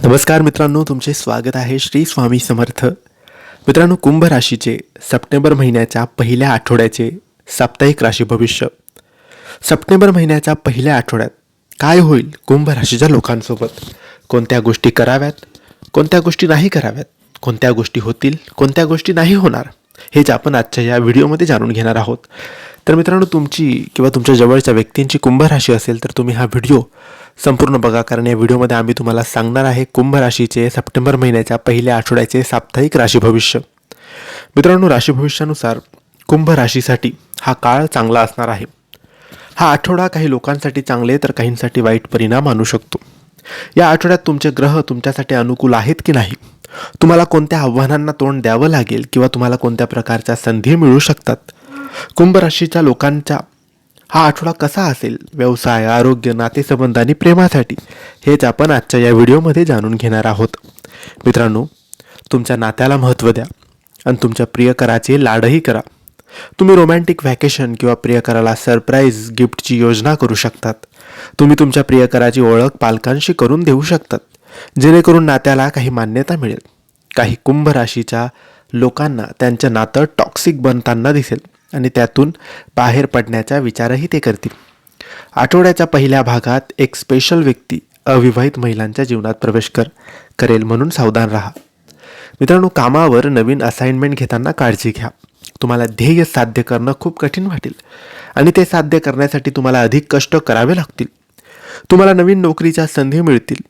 नमस्कार मित्रांनो, तुमचे स्वागत आहे श्री स्वामी समर्थ. मित्रांनो, कुंभ राशीचे सप्टेंबर महिन्याच्या पहिल्या आठवड्याचे साप्ताहिक राशी भविष्य. सप्टेंबर महिन्याच्या पहिल्या आठवड्यात काय होईल कुंभ राशीच्या लोकांसोबत, कोणत्या गोष्टी कराव्यात, कोणत्या गोष्टी नाही कराव्यात, कोणत्या गोष्टी होतील, कोणत्या गोष्टी नाही होणार, हेच आपण आजच्या या व्हिडिओमध्ये जाणून घेणार आहोत. तर मित्रांनो, तुमची किंवा तुमच्या जवळच्या व्यक्तींची कुंभ राशी असेल तर तुम्ही हा व्हिडिओ संपूर्ण बघा, कारण या व्हिडिओमध्ये आम्ही तुम्हाला सांगणार आहे कुंभ राशीचे सप्टेंबर महिन्याच्या पहिल्या आठवड्याचे साप्ताहिक राशी भविष्य. मित्रांनो, राशी भविष्यानुसार कुंभ राशीसाठी हा काळ चांगला असणार आहे. हा आठवडा काही लोकांसाठी चांगले तर काहींसाठी वाईट परिणाम आणू शकतो. या आठवड्यात तुमचे ग्रह तुमच्यासाठी अनुकूल आहेत की नाही, तुम्हाला कोणत्या आव्हानांना तोंड द्यावं लागेल किंवा तुम्हाला कोणत्या प्रकारच्या संधी मिळू शकतात, कुंभ राशीच्या लोकांचा हा आठवडा कसा असेल व्यवसाय, आरोग्य, नातेसंबंध आणि प्रेमासाठी, हेच आपण आजच्या या व्हिडिओमध्ये जाणून घेणार आहोत. मित्रांनो, तुमच्या नात्याला महत्त्व द्या आणि तुमच्या प्रियकराचे लाडही करा. तुम्ही रोमॅन्टिक व्हॅकेशन किंवा प्रियकराला सरप्राईज गिफ्टची योजना करू शकतात. तुम्ही तुमच्या प्रियकराची ओळख पालकांशी करून देऊ शकतात, जेणेकरून नात्याला काही मान्यता मिळेल. काही कुंभ राशीच्या लोकांना त्यांचं नातं टॉक्सिक बनताना दिसेल आणि त्यातून बाहेर पडण्याचा विचारही ते करतील. आठवड्याच्या पहिल्या भागात एक स्पेशल व्यक्ती अविवाहित महिलांच्या जीवनात प्रवेश करेल, म्हणून सावधान राहा. मित्रांनो, कामावर नवीन असाइनमेंट घेताना काळजी घ्या. तुम्हाला ध्येय साध्य करणं खूप कठीण वाटेल आणि ते साध्य करण्यासाठी तुम्हाला अधिक कष्ट करावे लागतील. तुम्हाला नवीन नोकरीच्या संधी मिळतील.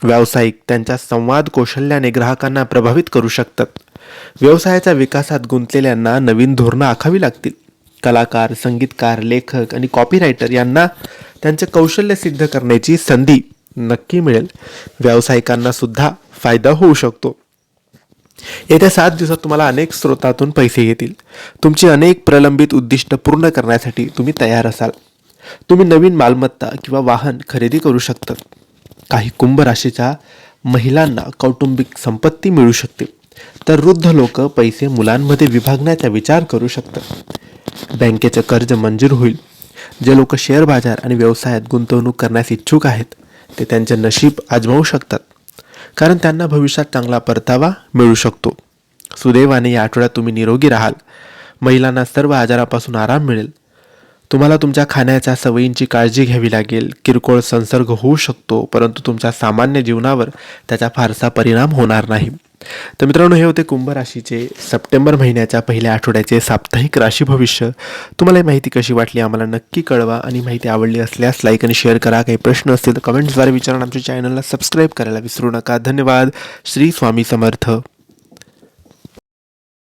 व्यावसायिक त्यांच्या संवाद कौशल्याने ग्राहकांना प्रभावित करू शकतात. व्यवसायाच्या विकासात गुंतलेल्यांना नवीन धोरणं आखावी लागतील. कलाकार, संगीतकार, लेखक आणि कॉपीरायटर यांना त्यांचे कौशल्य सिद्ध करण्याची संधी नक्की मिळेल. व्यावसायिकांना सुद्धा फायदा होऊ शकतो. येत्या 7 दिवसात तुम्हाला अनेक स्रोतातून पैसे येतील. तुमची अनेक प्रलंबित उद्दिष्ट पूर्ण करण्यासाठी तुम्ही तयार असाल. तुम्ही नवीन मालमत्ता किंवा वाहन खरेदी करू शकता. काही कुंभ राशीच्या महिलांना कौटुंबिक संपत्ती मिळू शकते, तर वृद्ध लोक पैसे मुलांमध्ये विभागण्याचा विचार करू शकतात. बँकेचं कर्ज मंजूर होईल. जे लोक शेअर बाजार आणि व्यवसायात गुंतवणूक करण्यास इच्छुक आहेत ते त्यांचे नशीब आजमावू शकतात, कारण त्यांना भविष्यात चांगला परतावा मिळू शकतो. सुदैवाने या आठवड्यात तुम्ही निरोगी राहाल. महिलांना सर्व आजारापासून आराम मिळेल. तुम्हाला तुमच्या खाण्याच्या सवयींची काळजी घ्यावी लागेल. किरकोळ संसर्ग होऊ शकतो, परंतु तुमच्या सामान्य जीवनावर त्याचा फारसा परिणाम होणार नाही. तर मित्रांनो, हे होते कुंभ राशीचे सप्टेंबर महिन्याच्या पहिल्या आठवड्याचे साप्ताहिक राशी भविष्य. तुम्हाला ही माहिती कशी वाटली आम्हाला नक्की कळवा, आणि माहिती आवडली असल्यास लाईक आणि शेअर करा. काही प्रश्न असतील तर कमेंट्सद्वारे विचारून आमच्या चॅनलला सबस्क्राईब करायला विसरू नका. धन्यवाद. श्री स्वामी समर्थ.